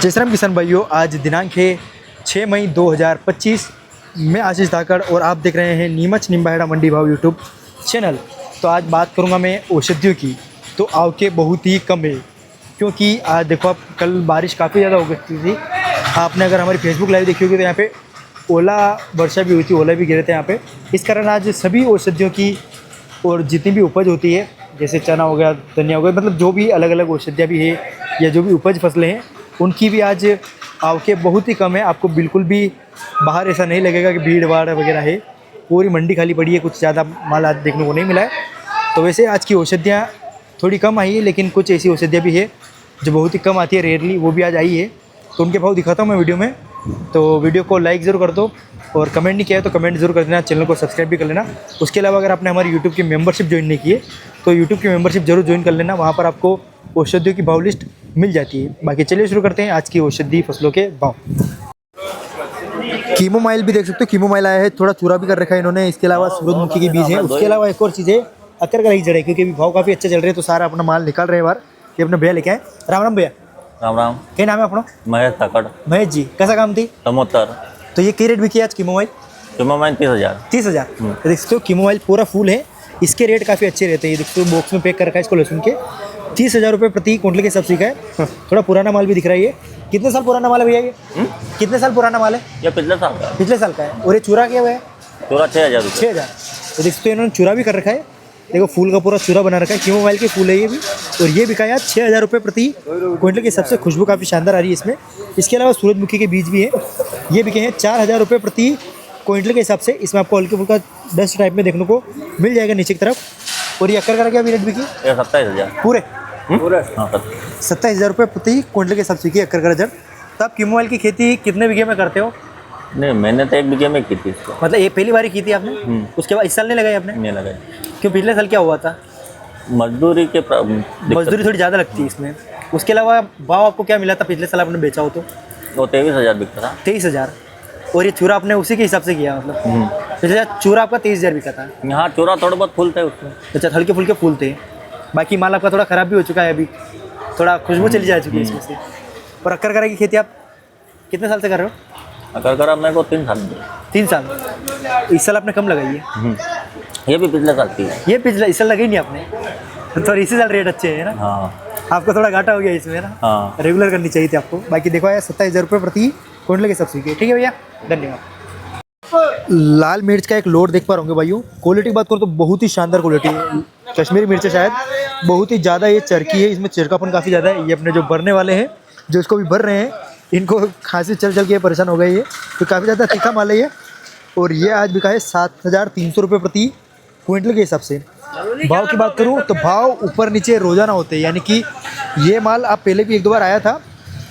जय श्री राम किसान भाइयों, आज दिनांक है 6 मई 2025। मैं आशीष धाकड़ और आप देख रहे हैं नीमच निम्बाहेड़ा मंडी भाव यूट्यूब चैनल। तो आज बात करूंगा मैं औषधियों की। तो आवके बहुत ही कम है, क्योंकि आज देखो आप, कल बारिश काफ़ी ज़्यादा हो गई थी। आपने अगर हमारी फेसबुक लाइव देखी होगी तो यहाँ पे ओला वर्षा भी हुई थी, ओला भी गिरे थे यहाँ पे। इस कारण आज सभी औषधियों की और जितनी भी उपज होती है, जैसे चना हो गया, धनिया हो गया, मतलब जो भी अलग अलग औषधियाँ भी है या जो भी उपज फसलें हैं, उनकी भी आज आवके बहुत ही कम है। आपको बिल्कुल भी बाहर ऐसा नहीं लगेगा कि भीड़ भाड़ वगैरह है। पूरी मंडी खाली पड़ी है, कुछ ज़्यादा माल आज देखने को नहीं मिला है। तो वैसे आज की औषधियाँ थोड़ी कम आई है, लेकिन कुछ ऐसी औषधियाँ भी है जो बहुत ही कम आती है, रेयरली, वो भी आज आई है। तो उनके भाव दिखाता हूँ मैं वीडियो में। तो वीडियो को लाइक ज़रूर कर दो, और कमेंट नहीं किया है तो कमेंट ज़रूर कर देना, चैनल को सब्सक्राइब भी कर लेना। उसके अलावा अगर आपने हमारी यूट्यूब की मेंबरशिप ज्वाइन नहीं की है तो यूट्यूब की मेंबरशिप जरूर ज्वाइन कर लेना, वहाँ पर आपको औषधियों की भाव लिस्ट मिल जाती है। बाकी चलिए शुरू करते हैं आज की औषधि फसलों के भाव। कीमोमाइल भी देख सकते हो, कीमोमाइल आया है, थोड़ा चूरा भी कर रखा है इन्होंने। इसके अलावा सूरजमुखी के बीज है। उसके अलावा एक और चीज़ है, अक्कर का ही जड़ है, क्योंकि अभी भाव काफ़ी अच्छे चल रहे हैं तो सारा अपना माल निकाल रहे हैं बाहर। ये अपने भैया लेके आए। राम राम भैया। राम राम। क्या नाम है अपना? महेश धाकड़। महेश जी, कैसा काम थी? टमोटर। तो ये क्या रेट बिकी आज कीमोमाइल? कीमोमाइल 30,000। 30,000। देख सकते हो कीमोमाइल पूरा फूल है, इसके रेट काफ़ी अच्छे रहते हैं। ये देखते हो बॉक्स में पैक कर रखा है इसको लहसुन के। 30,000 रुपये प्रति क्विंटल के हिसाब से का है। थोड़ा पुराना माल भी दिख रहा है। ये कितने साल पुराना माल है भैया? ये कितने साल पुराना माल है? ये पिछले साल का है। पिछले साल का है। और ये चूरा क्या हुआ है? चूरा 6,000 रुपये। 6,000। तो देखते हो इन्होंने चूरा भी कर रखा है। देखो फूल का पूरा चूरा बना रखा है, कीमोमाइल के फूल है ये भी। और ये बिका यार 6,000 रुपये प्रति क्विंटल के हिसाब से। खुशबू काफ़ी शानदार आ रही है इसमें। इसके अलावा सूरजमुखी के बीज भी हैं, ये बिके हैं 4,000 रुपये प्रति क्विंटल के हिसाब से। इसमें आपको हल्के फुल्का डस्ट टाइप में देखने को मिल जाएगा नीचे की तरफ। और ये अक्कर का क्या रेट बिकी? ये 27,000 पूरे पूरे। हाँ, 27,000 रुपये प्रति क्विंटल के हिसाब से की अक्कर का जड़। तो आप कीमोमाइल की खेती कितने बीघे में करते हो? नहीं, मैंने तो 1 बीघे में की थी इसको। मतलब ये पहली बार की थी आपने? उसके बाद इस साल नहीं लगाई आपने? नहीं लगाई। क्यों, पिछले साल क्या हुआ था? मजदूरी के मजदूरी थोड़ी ज़्यादा लगती है इसमें। उसके अलावा भाव आपको क्या मिला था पिछले साल आपने बेचा हो तो? वो 23,000 बिकता था। 23,000। और ये चूरा आपने उसी के हिसाब से किया, मतलब पिछले चूरा आपका 23,000 बिका था? यहाँ चूरा थोड़ा बहुत फूल थे उसमें। अच्छा, हल्के फुल्के फूल थे। बाकी माल आपका थोड़ा ख़राब भी हो चुका है, अभी थोड़ा खुशबू चली जा चुकी है इसमें से। और अक्कर करा की खेती आप कितने साल से कर रहे हो? अगर करा मेरे को 3 साल में। 3 साल। इस साल आपने कम लगाई है? ये भी पिछले साल की है। ये पिछले, इस साल लगाई नहीं आपने? तो इसी साल रेट अच्छे हैं ना? हाँ। आपको थोड़ा घाटा हो गया इसमें ना? हाँ। रेगुलर करनी चाहिए थी आपको। बाकी देखो यार 27,000 रुपये प्रति क्विंटल के सब्सिडी के। ठीक है भैया, धन्यवाद। लाल मिर्च का एक लोड देख पा रहे होंगे भाइयों। क्वालिटी की बात करूँ तो बहुत ही शानदार क्वालिटी है। कश्मीरी मिर्च है शायद, बहुत ही ज़्यादा ये चरकी है, इसमें चिरकापन काफ़ी ज़्यादा है। ये अपने जो भरने वाले हैं, जो इसको भी भर रहे हैं, इनको खांसी चल चल के परेशान हो गई है। तो काफ़ी ज़्यादा तीखा माल है ये। और ये आज बिका है 7,300 रुपये प्रति क्विंटल के हिसाब से। भाव की बात करूँ तो भाव ऊपर नीचे रोजाना होते हैं, यानी कि ये माल आप पहले भी 1-2 बार आया था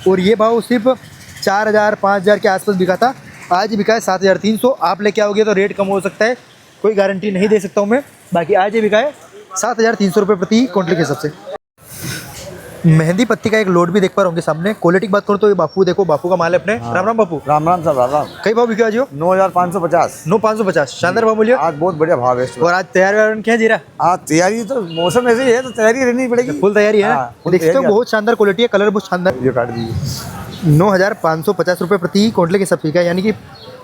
और ये भाव सिर्फ 4,000 5,000 के आसपास बिका था। आज बिका है 7,300। आप लेके आओगे तो रेट कम हो सकता है, कोई गारंटी नहीं दे सकता हूँ मैं। बाकी आज ये बिका है 7,300 रुपये प्रति क्विंटल के हिसाब से। मेहंदी पत्ती का एक लोड भी देख पा रहे होंगे सामने। क्वालिटी की बात करूँ तो ये बापू, देखो बापू का माल है अपने। राम राम बापू। राम राम साहब, राम राम। कई भाव बिका आज? 9,550। 9,550। शानदार भाव बोलिए। आज बहुत बढ़िया भाव है। और आज तैयार क्या जीरा? आज तैयारी तो मौसम ऐसे ही है, तो तैयारी रहनी पड़ेगी। फुल तैयारी है ना? हाँ, देखते हो बहुत शानदार क्वालिटी है, कलर बहुत शानदार। ये काट दीजिए। 9,550 रुपये प्रति क्विंटल के हिसाब से, यानी कि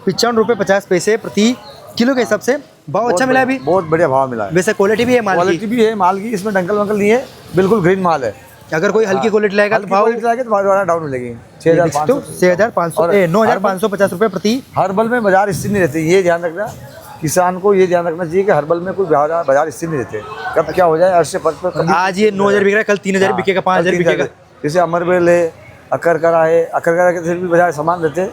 55 रुपये 50 पैसे प्रति किलो के हिसाब से। भाव अच्छा मिला अभी? बहुत बढ़िया भाव मिला है। वैसे क्वालिटी भी है माल की? क्वालिटी भी है माल की, इसमें डंकल वंकल नहीं है, बिल्कुल ग्रीन माल है। अगर कोई हल्की क्वालिटी लाएगा तो भाव भाव डाउन मिलेगी। 6,550 रुपये प्रति। हर्बल में बाजार स्थिर नहीं रहती, ये ध्यान रखना। किसान को ये ध्यान रखना चाहिए कि हर्बल में कोई बाजार स्थिर नहीं रहते। कब क्या हो जाए अर्श पर। आज ये 9,000 बिक रहा है, कल 3,000 बिकेगा, 5,000 बिकेगा। जैसे अमरबेल है, अक्कर करा है, अक्कर करा के भी बाजार समान रहते।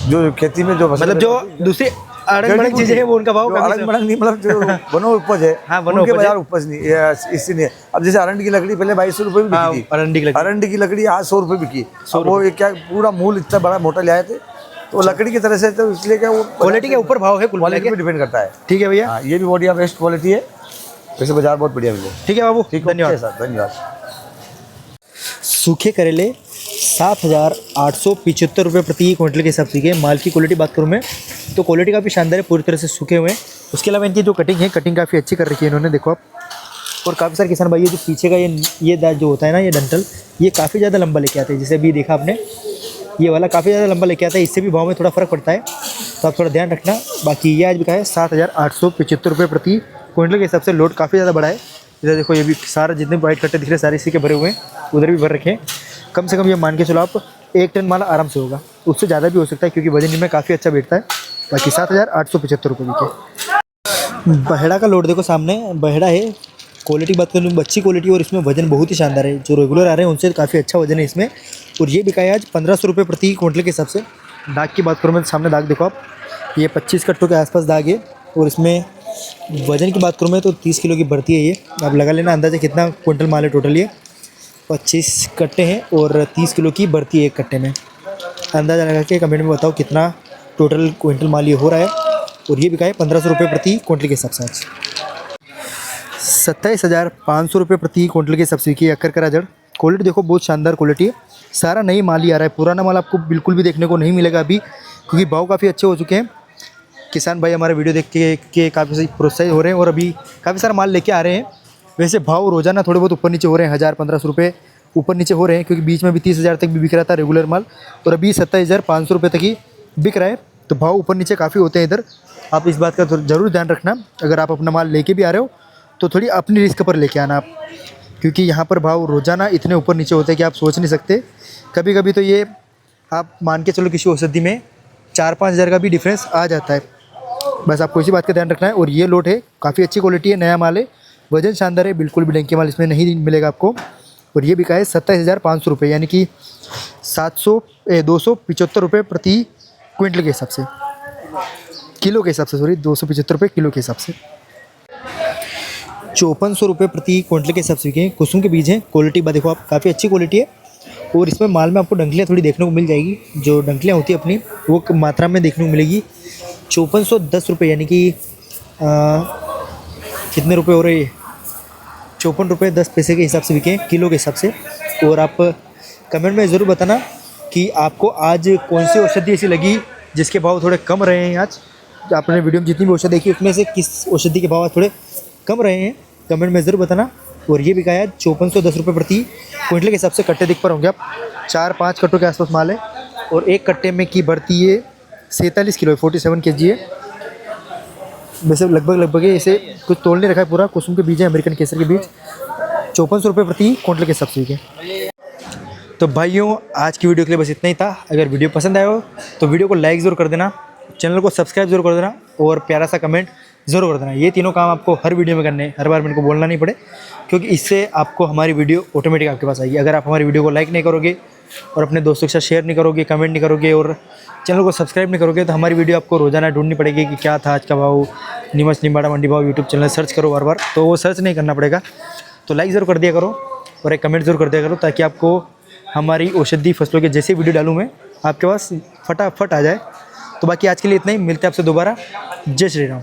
जो खेती में जो मतलब जो दूसरी अड़ंग चीजें हैं वो उनका भाव नहीं, मतलब जो बनो उपज है। हाँ, उनके बाजार उपज नहीं, इससे नहीं है। अब जैसे अरंडी की लकड़ी पहले 2200 रुपये भी बिकी थी। अरंडी की लकड़ी आज 100 रुपये बिकी। वो क्या पूरा मूल इतना बड़ा मोटा ले आए थे, तो लकड़ी की तरह से, तो इसलिए क्या वो क्वालिटी के ऊपर भाव है, क्वालिटी पे डिपेंड करता है। ठीक है भैया, ये भी बढ़िया बेस्ट क्वालिटी है। वैसे बाजार बहुत बढ़िया मिले। ठीक है बाबू, धन्यवाद सर, धन्यवाद। सूखे करेले 7,875 रुपये प्रति क्विंटल के हिसाब से। माल की क्वालिटी बात करूँ मैं तो क्वालिटी काफ़ी शानदार है, पूरी तरह से सूखे हुए हैं। उसके अलावा इनकी जो कटिंग है, कटिंग काफ़ी अच्छी कर रखी है इन्होंने, देखो आप। और काफ़ी सारे किसान भाई जो पीछे का ये जो होता है ना, ये डंटल, ये काफ़ी ज़्यादा लंबा लेके आते हैं। जैसे अभी देखा आपने ये वाला काफ़ी ज़्यादा लंबा लेके आता है, इससे भी भाव में थोड़ा फ़र्क पड़ता है, तो आप थोड़ा ध्यान रखना। बाकी ये आज बिका है 7,875 रुपये प्रति क्विंटल के हिसाब से। लोड काफ़ी ज़्यादा बड़ा है। इधर देखो, ये भी सारा जितने वाइट कट्टे दिख रहे हैं सारे इसी के भरे हुए हैं, उधर भी भर रखे हैं। कम से कम ये मान के चलो आप 1 टन माल आराम से होगा, उससे ज़्यादा भी हो सकता है क्योंकि वजन इनमें काफ़ी अच्छा बैठता है। बाकी 7,875 रुपये बिके। बहेड़ा का लोड देखो सामने, बहेड़ा है, क्वालिटी बात करूँ अच्छी क्वालिटी, और इसमें वजन बहुत ही शानदार है। जो रेगुलर आ रहे हैं उनसे काफ़ी अच्छा वजन है इसमें। और ये बिका है आज 1,500 रुपये प्रति क्विंटल के हिसाब से। दाग की बात करूँ मैं, सामने दाग देखो आप, ये 25 कट्टों के आसपास दाग है। और इसमें वजन की बात करूँ मैं तो 30 किलो की भरती है ये। आप लगा लेना अंदाज़ा कितना क्विंटल माल है टोटल। ये 25 कट्टे हैं और 30 किलो की भरती है एक कट्टे में। अंदाज़ा लगा के कमेंट में बताओ कितना टोटल क्विंटल माल ये हो रहा है। और ये बिका है 1,500 रुपये प्रति क्विंटल के हिसाब से आज। 27,500 रुपये प्रति क्विंटल के हिसाब से की अक्कर का जड़। क्वालिटी देखो बहुत शानदार क्वालिटी है, सारा नई माल ही आ रहा है, पुराना माल आपको बिल्कुल भी देखने को नहीं मिलेगा अभी, क्योंकि भाव काफ़ी अच्छे हो चुके हैं। किसान भाई हमारे वीडियो देख के काफ़ी प्रोत्साहित हो रहे हैं और अभी काफ़ी सारा माल लेके आ रहे हैं। वैसे भाव रोजाना थोड़े बहुत ऊपर नीचे हो रहे हैं, 1,000-1,500 रुपये ऊपर नीचे हो रहे हैं, क्योंकि बीच में भी 30,000 तक भी बिक रहा था रेगुलर माल, और अभी 27,500 रुपये तक ही बिक रहा है। तो भाव ऊपर नीचे काफ़ी होते हैं इधर। आप इस बात का ज़रूर ध्यान रखना, अगर आप अपना माल लेके भी आ रहे हो तो थोड़ी अपनी रिस्क पर लेके आना आप, क्योंकि यहाँ पर भाव रोज़ाना इतने ऊपर नीचे होते हैं कि आप सोच नहीं सकते। कभी कभी तो ये आप मान के चलो किसी औषधि में 4-5 हज़ार का भी डिफरेंस आ जाता है। बस आपको इसी बात का ध्यान रखना है। और ये लोट है, काफ़ी अच्छी क्वालिटी है, नया माल है, वजन शानदार है, बिल्कुल भी डंकी माल इसमें नहीं मिलेगा आपको। और ये बिका है 27,500 रुपये, यानी कि 275 रुपये प्रति क्विंटल के हिसाब से, किलो के हिसाब से, सॉरी 275 रुपये किलो के हिसाब से। 5400 रुपये प्रति क्विंटल के हिसाब से बिके। कुसुम के बीज हैं, क्वालिटी बात देखो आप, काफ़ी अच्छी क्वालिटी है। और इसमें माल में आपको डंकलियाँ थोड़ी देखने को मिल जाएगी, जो डंकलियाँ होती है अपनी वो मात्रा में देखने को मिलेगी। 5410 रुपये, यानी कि कितने रुपए हो रहे हैं, 54 रुपये 10 पैसे के हिसाब से बिके किलो के हिसाब से। और आप कमेंट में ज़रूर बताना कि आपको आज कौन सी औषधि ऐसी लगी जिसके भाव थोड़े कम रहे हैं आज। आपने वीडियो में जितनी भी औषधि देखी उसमें से किस औषधि के भाव थोड़े कम रहे हैं, कमेंट में ज़रूर बताना। और ये बिका है 5410 रुपये प्रति क्विंटल के हिसाब से। कट्टे दिख पर होंगे आप, 4-5 कट्टों के आसपास माल है, और एक कट्टे में की भरती है 47 किलो है, 47 kg है। वैसे लगभग इसे कुछ तोल नहीं रखा है पूरा। कुसुम के बीज है, अमेरिकन केसर के बीज, 5400 रुपये प्रति क्विंटल के हिसाब से बिके। तो भाइयों आज की वीडियो के लिए बस इतना ही था। अगर वीडियो पसंद आया हो तो वीडियो को लाइक ज़रूर कर देना, चैनल को सब्सक्राइब जरूर कर देना, और प्यारा सा कमेंट ज़रूर कर देना। ये तीनों काम आपको हर वीडियो में करने हैं, हर बार मेरे को बोलना नहीं पड़े, क्योंकि इससे आपको हमारी वीडियो ऑटोमेटिक आपके पास आएगी। अगर आप हमारी वीडियो को लाइक नहीं करोगे और अपने दोस्तों के साथ शेयर नहीं करोगे, कमेंट नहीं करोगे और चैनल को सब्सक्राइब नहीं करोगे, तो हमारी वीडियो आपको रोजाना ढूंढनी पड़ेगी कि क्या था आज का भाव, नीमच निम्बाड़ा मंडी भाव। यूट्यूब चैनल सर्च करो बार बार, तो वो सर्च नहीं करना पड़ेगा। तो लाइक ज़रूर कर दिया करो और एक कमेंट ज़रूर कर दिया करो, ताकि आपको हमारी औषधि फसलों के जैसे वीडियो डालूँ मैं आपके पास फटाफट आ जाए। तो बाकी आज के लिए इतना ही, मिलते हैं आपसे दोबारा। जय श्री राम।